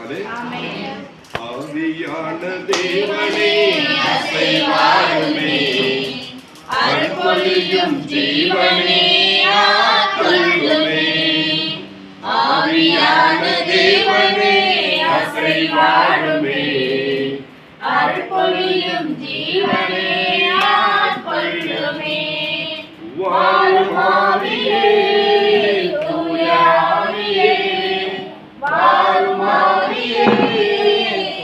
சொல்லுங்களாலே. ஆவியான தேவனே அசைவாருமே, அருள்பொழியும் ஜீவனே ஆட்கொள்ளுமே. ஆவியான தேவனே அசைவாருமே, அருள்பொழியும் ஜீவனே ஆட்கொள்ளுமே. வாழும் ஆவியே தூய ஆவியே, வாழும் ஆவியே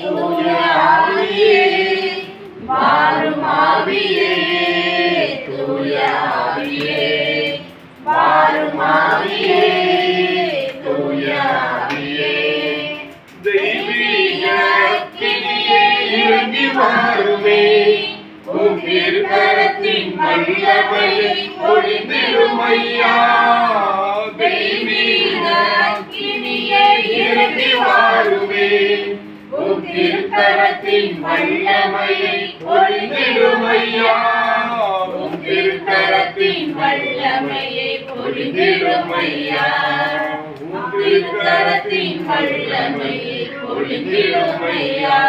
தூய ஆவியே, வாழும் ஆவியே தூய ஆவியே, வாழும் ஆவியே தூய ஆவியே. தெய்வீக அக்கினியே இறங்கி வாருமே, உம் திருக்கரத்தின் வல்லமையை பொழிந்திடும் ஐயா. தெய்வீக அக்கினியே இறங்கி வாருமே, உம் திருக்கரத்தின் வல்லமையை பொழிந்திடும் ஐயா. உம் திருக்கரத்தின் வல்லமையை பொழிந்திடும் ஐயா. உம் திருக்கரத்தின் வல்லமையை பொழிந்திடும் ஐயா.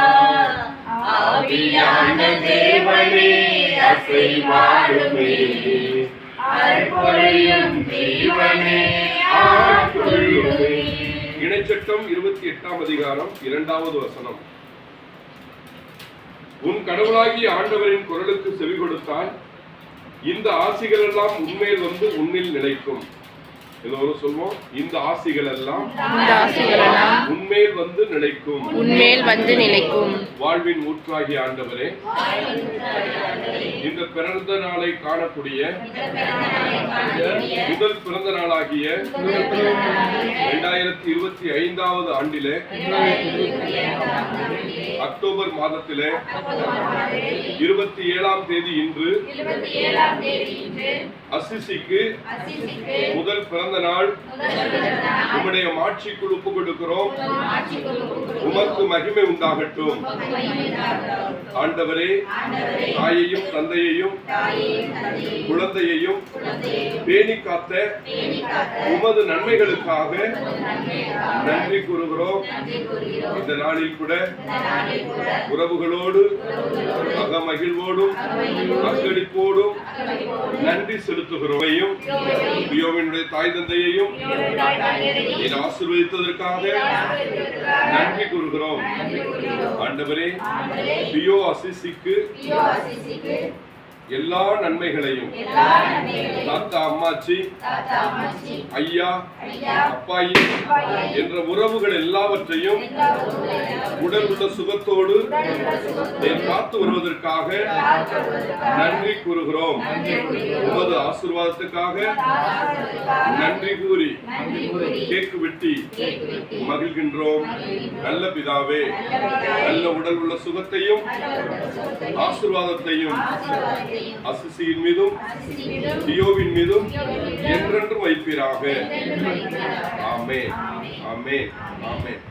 ஆவியான தேவனே அசைவாருமே, அருள்பொழியும் ஜீவனே ஆட்கொள்ளுமே. இணைச்சட்டம் 28ஆம் அதிகாரம் 2வது வசனம். உன் கடவுளாகிய ஆண்டவரின் குரலுக்கு செவி கொடுத்தால் இந்த ஆசிகள் எல்லாம் உன்மேல் வந்து உன்னில் நிலைக்கும். எல்லோரும் சொல்வோம், இந்த ஆசிகள் எல்லாம் உன்மேல் வந்து நிலைக்கும். உன்மேல் வந்து நிலைக்கும். வாழ்வின் ஊற்றாகிய ஆண்டவரே, இந்த பிறந்த நாளை காணக்கூடிய முதல் பிறந்த நாளாகிய 2025வது ஆண்டிலே அக்டோபர் மாதத்திலே 27ஆம் தேதி இன்று அசிசிக்கு முதல் பிறந்த நாள். உம்முடைய மாட்சிக்குள் ஒப்பு கொடுக்கிறோம். உமக்கு மகிமை உண்டாகட்டும். ஆண்டவரே, தாயையும் தந்தையையும் குழந்தையையும் பேணி காத்த உமது நன்மைகளுக்காக நன்றி கூறுகிறோம். இந்த நாளில் கூட உறவுகளோடு அகமகிழ்வோடும் அக்களிப்போடும் நன்றி செலுத்துகிறோம். பியோவினுடைய தாய் தந்தையையும் ஆசீர்வதித்ததற்காக நன்றி கூறுகிறோம். ஆண்டவரே, பியோ அசிசிக்கு எல்லா நன்மைகளையும் தாத்தா அம்மாச்சி ஐயா அப்பாயி என்ற உறவுகள் எல்லாவற்றையும் உடல் உள்ள சுகத்தோடு காத்து வருவதற்காக நன்றி கூறுகிறோம். உமது ஆசீர்வாதத்துக்காக நன்றி கூறி கேக்கு வெட்டி மகிழ்கின்றோம். நல்ல பிதாவே, நல்ல உடல் உள்ள சுகத்தையும் ஆசீர்வாதத்தையும் அசிசியின் மீதும் தியோவின் மீதும் என்றென்றும் வைப்பீராக. ஆமென், ஆமென், ஆமென்.